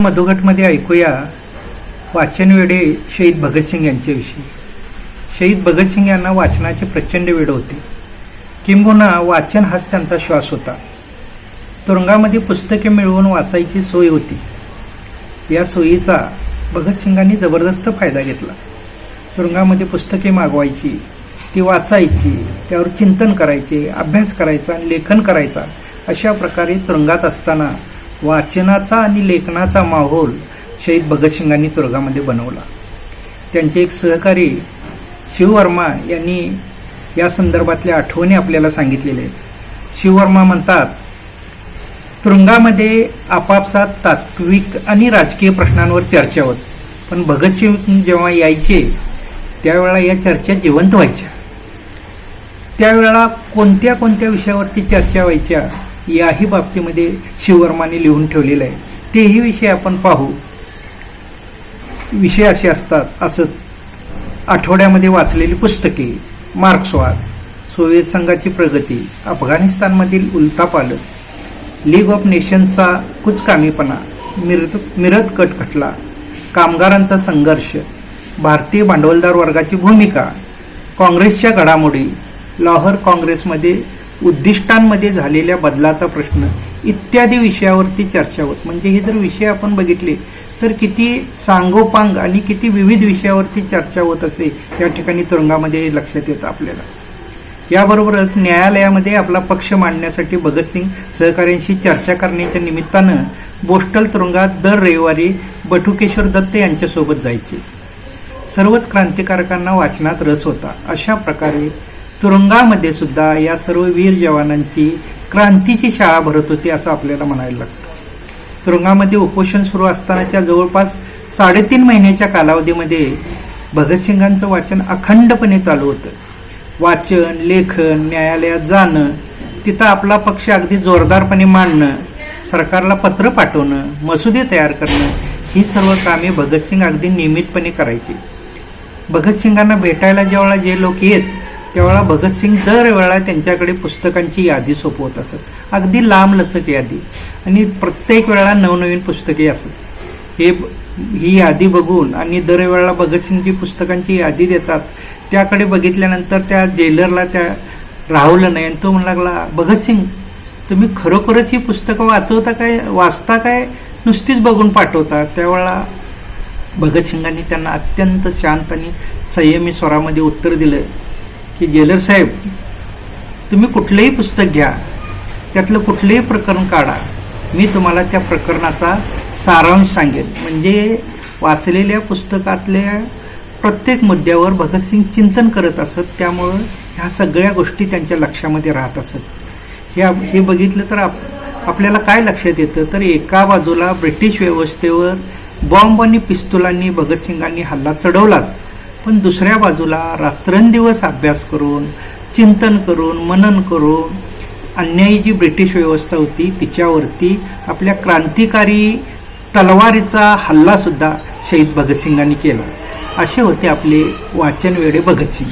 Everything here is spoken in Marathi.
मधुघटमध्ये ऐकूया वाचन वेडे शहीद भगतसिंग यांच्याविषयी. शहीद भगतसिंग यांना वाचनाचे प्रचंड वेड होते. किंबहुना वाचन हाच त्यांचा श्वास होता. तुरुंगामध्ये पुस्तके मिळवून वाचायची सोय होती. या सोयीचा भगतसिंगांनी जबरदस्त फायदा घेतला. तुरुंगामध्ये पुस्तके मागवायची, ती वाचायची, त्यावर चिंतन करायचे, अभ्यास करायचा आणि लेखन करायचा. अशा प्रकारे तुरुंगात असताना वाचनाचा आणि लेखनाचा माहोल शहीद भगतसिंगांनी तुरुंगामध्ये बनवला. त्यांचे एक सहकारी शिववर्मा यांनी या संदर्भातल्या आठवणी आपल्याला सांगितलेल्या आहेत. शिववर्मा म्हणतात, तुरुंगामध्ये आपापसात तात्विक आणि राजकीय प्रश्नांवर चर्चा होत, पण भगतसिंग जेव्हा यायचे त्यावेळेला या चर्चा जिवंत व्हायच्या. त्यावेळेला कोणत्या कोणत्या विषयावरती चर्चा व्हायच्या याही बाबतीमध्ये शिववर्माने लिहून ठेवलेलं आहे. तेही विषय आपण पाहू. विषय असे असतात, असं आठवड्यामध्ये वाचलेली पुस्तके, मार्क्सवाद, सोव्हिएत संघाची प्रगती, अफगाणिस्तानमधील उलथापालथ, लीग ऑफ नेशन्सचा कुचकामीपणा, मिरत कटखटला, कामगारांचा संघर्ष, भारतीय भांडवलदार वर्गाची भूमिका, काँग्रेसच्या घडामोडी, लाहोर काँग्रेसमध्ये उद्दिष्टांमध्ये झालेल्या बदलाचा प्रश्न इत्यादी विषयावरती चर्चा होत. म्हणजे हे जर विषय आपण बघितले तर किती सांगोपांग आणि किती विविध विषयावरती चर्चा होत असे त्या ठिकाणी तुरुंगामध्ये लक्षात येतं आपल्याला. याबरोबरच न्यायालयामध्ये आपला पक्ष मांडण्यासाठी भगतसिंग सहकाऱ्यांशी चर्चा करण्याच्या निमित्तानं बोस्टल तुरुंगात दर रविवारी बटुकेश्वर दत्त यांच्यासोबत जायचे. सर्वच क्रांतिकारकांना वाचनात रस होता. अशा प्रकारे तुरुंगामध्ये सुद्धा या सर्व वीर जवानांची क्रांतीची शाळा भरत होती असं आपल्याला म्हणायला लागतं. तुरुंगामध्ये उपोषण सुरू असतानाच्या जवळपास 3.5 महिन्याच्या कालावधीमध्ये भगतसिंगांचं वाचन अखंडपणे चालू होतं. वाचन, लेखन, न्यायालयात जाणं, तिथं आपला पक्ष अगदी जोरदारपणे मांडणं, सरकारला पत्र पाठवणं, मसुदे तयार करणं, ही सर्व कामे भगतसिंग अगदी नियमितपणे करायची. भगतसिंगांना भेटायला जेव्हा जे लोक येत त्यावेळेला भगतसिंग दरवेळेला त्यांच्याकडे पुस्तकांची यादी सोपवत असत. अगदी लांबलचक यादी, आणि प्रत्येक वेळेला नवनवीन पुस्तके असत. ही यादी बघून आणि दरवेळेला भगतसिंग जी पुस्तकांची यादी देतात त्याकडे बघितल्यानंतर त्या जेलरला त्या राहवलं नाही आणि तो म्हणू लागला, भगतसिंग तुम्ही खरोखरच ही पुस्तकं वाचता काय नुसतीच बघून पाठवता? त्यावेळेला भगतसिंगांनी त्यांना अत्यंत शांत आणि संयमी स्वरामध्ये उत्तर दिलं की जेलर साहेब, तुम्ही कुठलंही पुस्तक घ्या, त्यातलं कुठलंही प्रकरण काढा, मी तुम्हाला त्या प्रकरणाचा सारांश सांगेन. म्हणजे वाचलेल्या पुस्तकातल्या प्रत्येक मुद्द्यावर भगतसिंग चिंतन करत असत. त्यामुळं ह्या सगळ्या गोष्टी त्यांच्या लक्षामध्ये राहत असत. हे बघितलं तर आपल्याला काय लक्षात येतं, तर एका बाजूला ब्रिटिश व्यवस्थेवर बॉम्ब आणि पिस्तुलांनी भगतसिंगांनी हल्ला चढवलाच, पण दुसऱ्या बाजूला रात्रंदिवस अभ्यास करून, चिंतन करून, मनन करून अन्यायी जी ब्रिटिश व्यवस्था होती तिच्यावरती आपल्या क्रांतिकारी तलवारीचा हल्ला सुद्धा शहीद भगतसिंगांनी केला. असे होते आपले वाचन वेडे भगतसिंग.